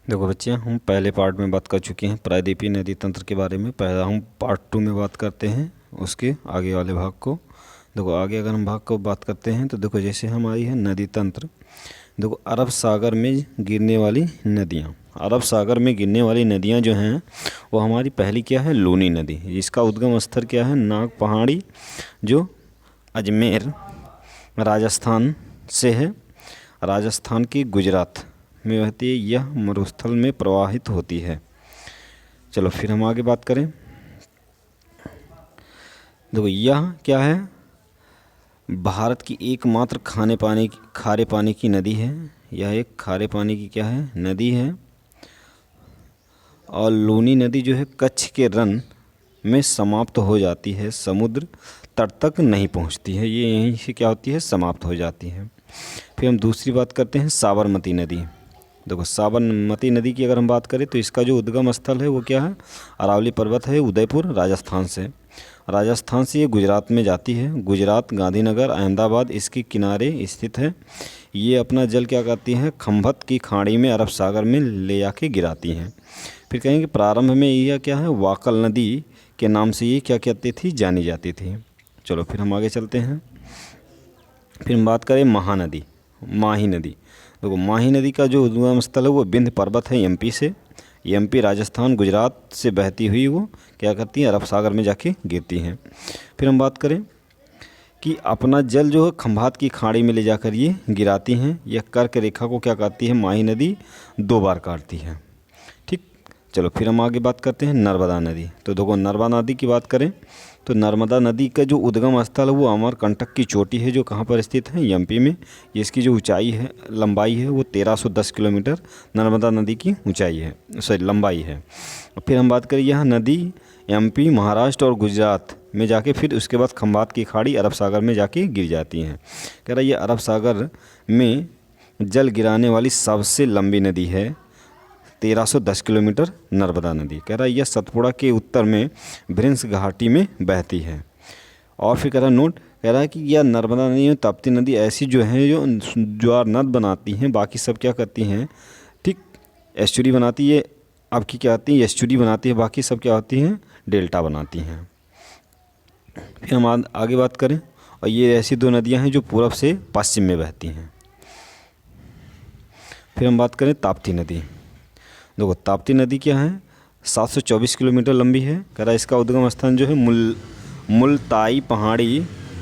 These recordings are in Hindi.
देखो बच्चे, हम पहले पार्ट में बात कर चुके हैं प्रायद्वीपीय नदी तंत्र के बारे में। पहला हम पार्ट 2 में बात करते हैं उसके आगे वाले भाग को। देखो आगे अगर हम भाग को बात करते हैं तो देखो जैसे हमारी है नदी तंत्र। देखो अरब सागर में गिरने वाली नदियाँ, अरब सागर में गिरने वाली नदियाँ जो हैं वो हमारी पहली क्या है, लूनी नदी। इसका उद्गम स्थल क्या है, नाग पहाड़ी, जो अजमेर राजस्थान से है। राजस्थान की गुजरात में बहती है, यह मरुस्थल में प्रवाहित होती है। चलो फिर हम आगे बात करें। देखो यह क्या है, भारत की एकमात्र खारे पानी की नदी है। यह एक खारे पानी की क्या है, नदी है। और लूनी नदी जो है कच्छ के रन में समाप्त हो जाती है, समुद्र तट तक नहीं पहुंचती है, ये यहीं से क्या होती है, समाप्त हो जाती है। फिर हम दूसरी बात करते हैं साबरमती नदी। देखो साबरमती नदी की अगर हम बात करें तो इसका जो उद्गम स्थल है वो क्या है, अरावली पर्वत है, उदयपुर राजस्थान से। राजस्थान से ये गुजरात में जाती है, गुजरात गांधीनगर अहमदाबाद इसके किनारे स्थित है। ये अपना जल क्या करती हैं, खंभत की खाड़ी में अरब सागर में ले जाके गिराती हैं। फिर कहेंगे प्रारंभ में यह क्या है, वाकल नदी के नाम से ये क्या कहती थी, जानी जाती थी। चलो फिर हम आगे चलते हैं। फिर हम बात करें महानदी, माही नदी। देखो माही नदी का जो उद्गम स्थल है वो विंध्य पर्वत है, एमपी से। एमपी राजस्थान गुजरात से बहती हुई वो क्या करती हैं, अरब सागर में जाके गिरती हैं। फिर हम बात करें कि अपना जल जो है खंभात की खाड़ी में ले जाकर ये गिराती हैं। यह कर्क रेखा को क्या करती है, माही नदी 2 बार काटती है। ठीक, चलो फिर हम आगे बात करते हैं नर्मदा नदी। तो देखो नर्मदा नदी की बात करें तो नर्मदा नदी का जो उद्गम स्थल है वो अमरकंटक की चोटी है, जो कहाँ पर स्थित है, एमपी में। इसकी जो ऊंचाई है, लंबाई है वो 1310 किलोमीटर नर्मदा नदी की ऊंचाई है, सॉरी लंबाई है। फिर हम बात करें, यह नदी एमपी महाराष्ट्र और गुजरात में जाके फिर उसके बाद खंभात की खाड़ी अरब सागर में जाके गिर जाती हैं। कह रहा है ये अरब सागर में जल गिराने वाली सबसे लंबी नदी है, 1310 किलोमीटर नर्मदा नदी। कह रहा है यह सतपुड़ा के उत्तर में भ्रंश घाटी में बहती है। और फिर कह रहा है नोट, कह रहा है कि यह नर्मदा नदी और ताप्ती नदी ऐसी जो हैं जो ज्वार नद बनाती हैं, बाकी सब क्या करती हैं, ठीक एस्चुरी बनाती है। आपकी क्या आती है, एस्चुरी बनाती है, बाकी सब क्या होती हैं, डेल्टा बनाती हैं। फिर हम आगे बात करें, और ये ऐसी 2 नदियाँ हैं जो पूर्व से पश्चिम में बहती हैं। फिर हम बात करें ताप्ती नदी। देखो ताप्ती नदी क्या है, 724 किलोमीटर लंबी है। कह रहा है इसका उद्गम स्थान जो है मुल्ताई पहाड़ी,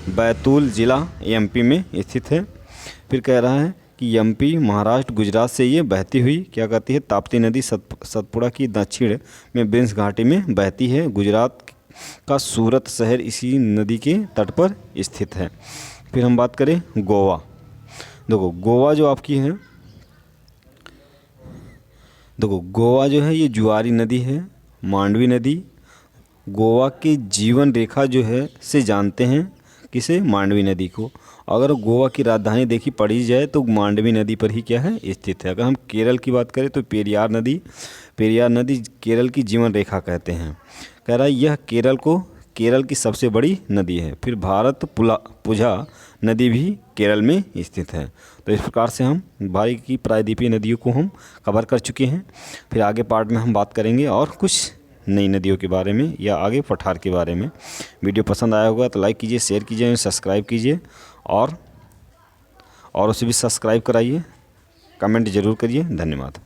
बैतूल ज़िला एमपी में स्थित है। फिर कह रहा है कि एमपी महाराष्ट्र गुजरात से ये बहती हुई क्या करती है, ताप्ती नदी सतपुड़ा की दक्षिण में बिंस घाटी में बहती है। गुजरात का सूरत शहर इसी नदी के तट पर स्थित है। फिर हम बात करें गोवा। देखो गोवा जो आपकी है, देखो गोवा जो है ये जुआरी नदी है, मांडवी नदी। गोवा की जीवन रेखा जो है से जानते हैं किसे, मांडवी नदी को। अगर गोवा की राजधानी देखी पड़ी जाए तो मांडवी नदी पर ही क्या है, स्थित है। अगर हम केरल की बात करें तो पेरियार नदी केरल की जीवन रेखा कहते हैं। कह रहा है यह केरल की सबसे बड़ी नदी है। फिर पुझा नदी भी केरल में स्थित है। तो इस प्रकार से हम भारत की प्रायद्वीपीय नदियों को हम कवर कर चुके हैं। फिर आगे पार्ट में हम बात करेंगे और कुछ नई नदियों के बारे में या आगे पठार के बारे में। वीडियो पसंद आया होगा तो लाइक कीजिए, शेयर कीजिए, सब्सक्राइब कीजिए और उसे भी सब्सक्राइब कराइए, कमेंट ज़रूर करिए। धन्यवाद।